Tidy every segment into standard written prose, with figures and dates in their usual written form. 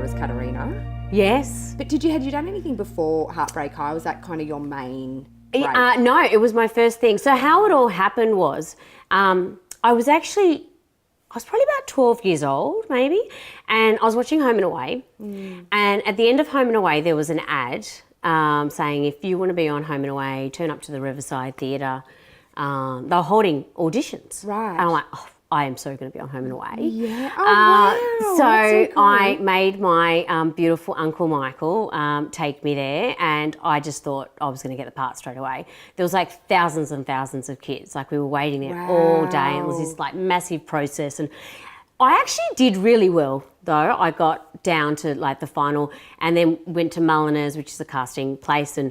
daughter's Katarina. Yes. But had you done anything before Heartbreak High? Was that kind of your main break? No, it was my first thing. So how it all happened was I was probably about 12 years old maybe, and I was watching Home and Away, and at the end of Home and Away there was an ad saying if you want to be on Home and Away, turn up to the Riverside Theatre. They were holding auditions. Right. And I'm like, oh, I am so going to be on Home and Away. Yeah. Oh, wow. So That's so cool. I made my beautiful Uncle Michael take me there, and I just thought I was going to get the part straight away. There was like thousands and thousands of kids. Like we were waiting there all day, and it was this like massive process. And I actually did really well, though. I got down to like the final, and then went to Mulliners, which is a casting place, and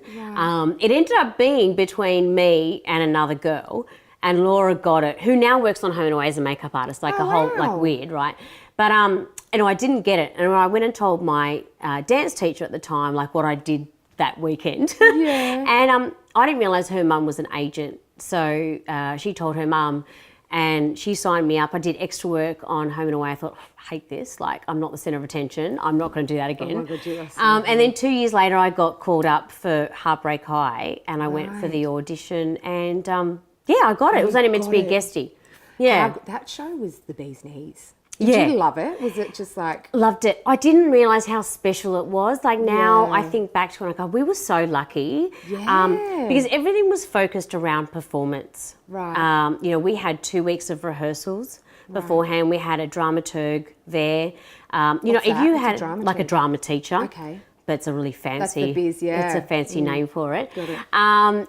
it ended up being between me and another girl. And Laura got it, who now works on Home and Away as a makeup artist, like like weird, right? But I didn't get it. And I went and told my dance teacher at the time, like what I did that weekend. Yeah. And I didn't realise her mum was an agent. So she told her mum, and she signed me up. I did extra work on Home and Away. I thought, I hate this. Like, I'm not the centre of attention. I'm not going to do that again. Oh my God, yes. And then 2 years later, I got called up for Heartbreak High, and I went for the audition, and I got it. It was only meant to be a guestie. Yeah. That show was the bee's knees. Yeah. Did you love it? Was it just like... Loved it. I didn't realise how special it was. Like now I think back to when I go, we were so lucky. Yeah. Because everything was focused around performance. Right. We had 2 weeks of rehearsals beforehand. We had a dramaturg there. If you had like a drama teacher. Okay. But it's a really fancy... That's the biz, yeah. It's a fancy name for it. Got it.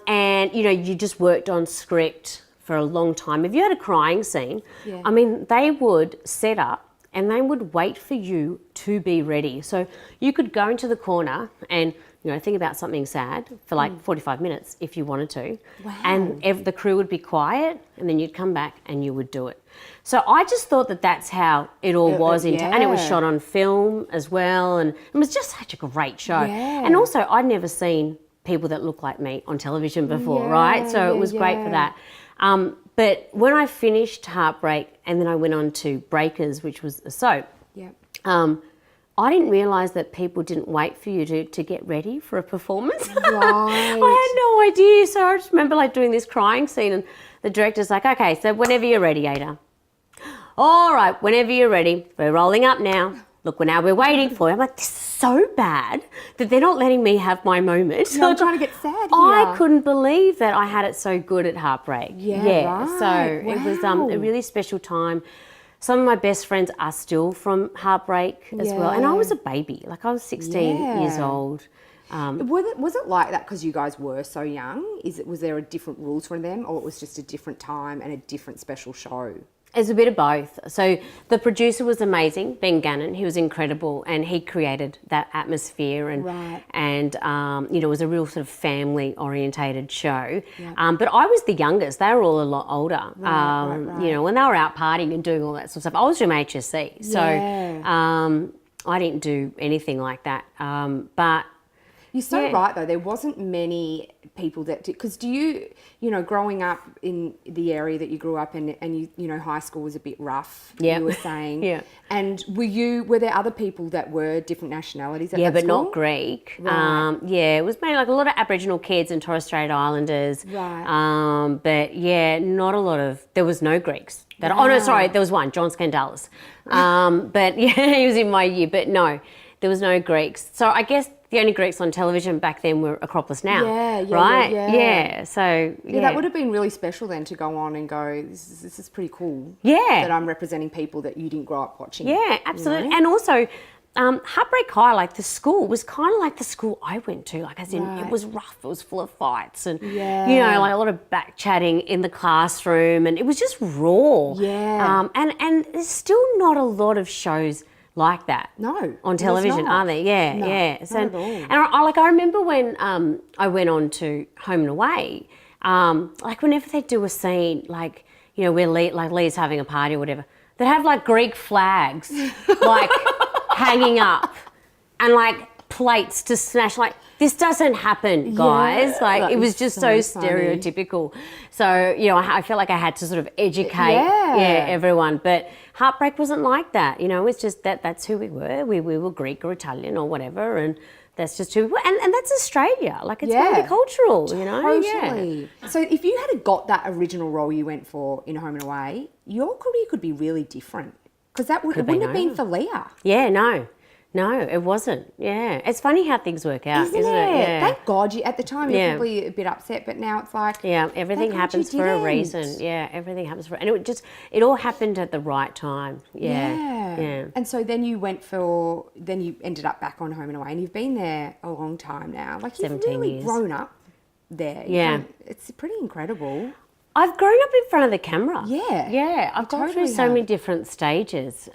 And, you just worked on script for a long time. If you had a crying scene, Yeah. I mean, they would set up and they would wait for you to be ready. So you could go into the corner and, think about something sad for like 45 minutes if you wanted to. Wow. And the crew would be quiet, and then you'd come back and you would do it. So I just thought that that's how it all was. And it was shot on film as well. And it was just such a great show. Yeah. And also, I'd never seen people that look like me on television before, right? So it was great for that. But when I finished Heartbreak and then I went on to Breakers, which was a soap, I didn't realise that people didn't wait for you to get ready for a performance. Right. I had no idea. So I just remember like doing this crying scene, and the director's like, okay, so whenever you're ready, Ada. All right, whenever you're ready, we're rolling up now. Look, now we're waiting for you. I'm like, this is so bad that they're not letting me have my moment. No, I'm trying to get sad here. I couldn't believe that I had it so good at Heartbreak. Yeah, right. So it was a really special time. Some of my best friends are still from Heartbreak as well. And I was a baby. Like I was 16 years old. Was it like that because you guys were so young? Was there a different rules for them, or it was just a different time and a different special show? It's a bit of both. So the producer was amazing, Ben Gannon. He was incredible, and he created that atmosphere, and it was a real sort of family orientated show. Yeah. But I was the youngest. They were all a lot older. Right. When they were out partying and doing all that sort of stuff. I was from HSC, so I didn't do anything like that. But you're so right, though. There wasn't many people that did, because growing up in the area that you grew up in, and high school was a bit rough, you were saying. And were there other people that were different nationalities at that but school? not Greek. Right. It was mainly like a lot of Aboriginal kids and Torres Strait Islanders. Right. But not a lot of, there was no Greeks. There was one, John Skandalis. But he was in my year, but no, there was no Greeks. So I guess the only Greeks on television back then were Acropolis Now, right? Yeah. So that would have been really special then to go on and go, this is pretty cool. Yeah, that I'm representing people that you didn't grow up watching. Yeah, absolutely. And also, Heartbreak High, like the school was kind of like the school I went to. Like as in, it was rough. It was full of fights, and like a lot of back chatting in the classroom, and it was just raw. Yeah. And there's still not a lot of shows like that on television, are there? So, not at all. And I remember when I went on to Home and Away, like whenever they do a scene, like where Leah's having a party or whatever, they'd have like Greek flags like hanging up, and like plates to smash. Like, this doesn't happen, guys. Like, it was just so stereotypical. So, you know, I felt like I had to sort of educate everyone. But Heartbreak wasn't like that. You know, it's just that's who we were. We were Greek or Italian or whatever, and that's just who we were. And that's Australia. Like, it's multicultural, you know? Totally. Yeah. So if you had got that original role you went for in Home and Away, your career could be really different. Because it wouldn't have been for Leah. Yeah, no, it wasn't. Yeah, it's funny how things work out, isn't it? Yeah. Thank God. At the time, you're probably a bit upset, but now it's like... Yeah, everything happens for a reason. Yeah, everything happens for... And it all happened at the right time. Yeah. And so then you then you ended up back on Home and Away, and you've been there a long time now. Like, you've 17 really years. grown up there. Yeah. It's pretty incredible. I've grown up in front of the camera. Yeah. Yeah, I've gone through so many different stages.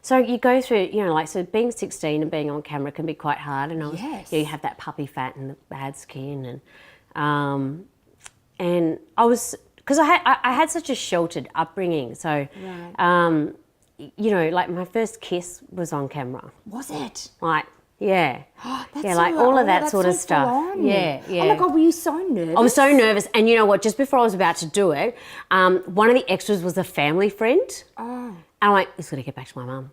So you go through, you know, like, so being 16 and being on camera can be quite hard. And you have that puppy fat and the bad skin. And I was, because I had such a sheltered upbringing. So, you know, like, my first kiss was on camera. Was it? Like, like all of that sort of stuff. Yeah. Oh my God, were you so nervous? I was so nervous, and you know what? Just before I was about to do it, one of the extras was a family friend. Oh. And I'm like, it's got to get back to my mum.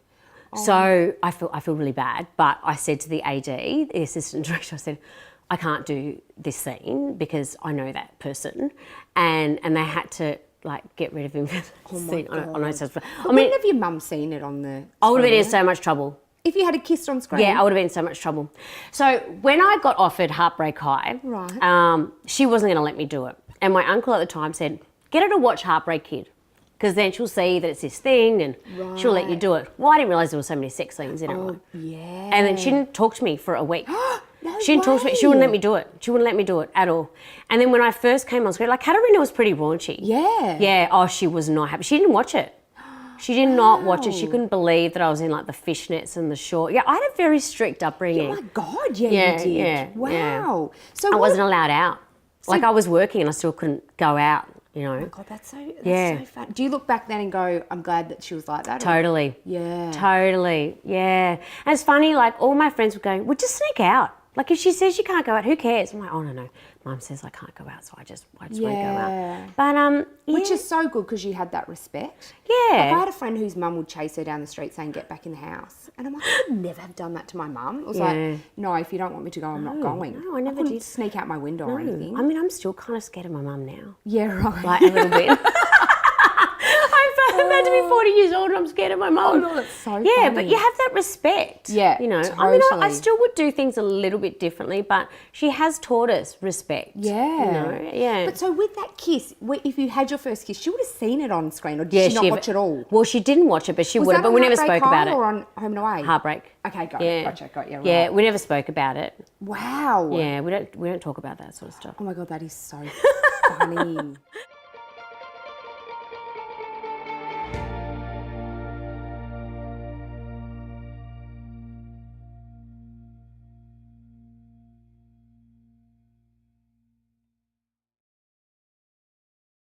Oh. So I feel really bad, but I said to the AD, the assistant director, I said, I can't do this scene because I know that person, and they had to, like, get rid of him. Wouldn't have your mum seen it on the? I would have been in so much trouble. If you had a kiss on screen? Yeah, I would have been in so much trouble. So when I got offered Heartbreak High, she wasn't going to let me do it. And my uncle at the time said, get her to watch Heartbreak Kid, because then she'll see that it's this thing and she'll let you do it. Well, I didn't realise there were so many sex scenes in it. Oh, yeah. And then she didn't talk to me for a week. No she didn't talk to me. She wouldn't let me do it. She wouldn't let me do it at all. And then when I first came on screen, like, Katarina was pretty raunchy. Yeah. Yeah. Oh, she was not happy. She didn't watch it. She did not watch it. She couldn't believe that I was in, like, the fishnets and the short. Yeah, I had a very strict upbringing. Oh my God, you did. Yeah. Wow. So I wasn't allowed out. Like, I was working and I still couldn't go out, you know. Oh my God, that's so fun. Do you look back then and go, I'm glad that she was like that? Totally. Yeah. Totally. Yeah. And it's funny, like, all my friends were going, well, just sneak out. Like, if she says you can't go out, who cares? I'm like, oh, no. Mum says I can't go out, so I just won't go out. But which is so good because you had that respect. Yeah. Like, I had a friend whose mum would chase her down the street saying, get back in the house. And I'm like, I would never have done that to my mum. It was like, no, if you don't want me to go, I'm not going. No, I never did. Sneak out my window or anything. I mean, I'm still kind of scared of my mum now. Yeah, right. Like, a little bit. I'm about to be 40 years old and I'm scared of my mum. Oh, no, that's so funny. Yeah, but you have that respect. Yeah, you know. totally. I mean, I still would do things a little bit differently, but she has taught us respect. Yeah. You know? Yeah. But so with that kiss, if you had your first kiss, she would have seen it on screen, or did she not watch it all? Well, she didn't watch it, but she would have, but we never spoke about it. Or on Home and Away? Heartbreak. Okay, got it. Gotcha, got you. Right. Yeah, we never spoke about it. Wow. Yeah, we don't talk about that sort of stuff. Oh my God, that is so funny.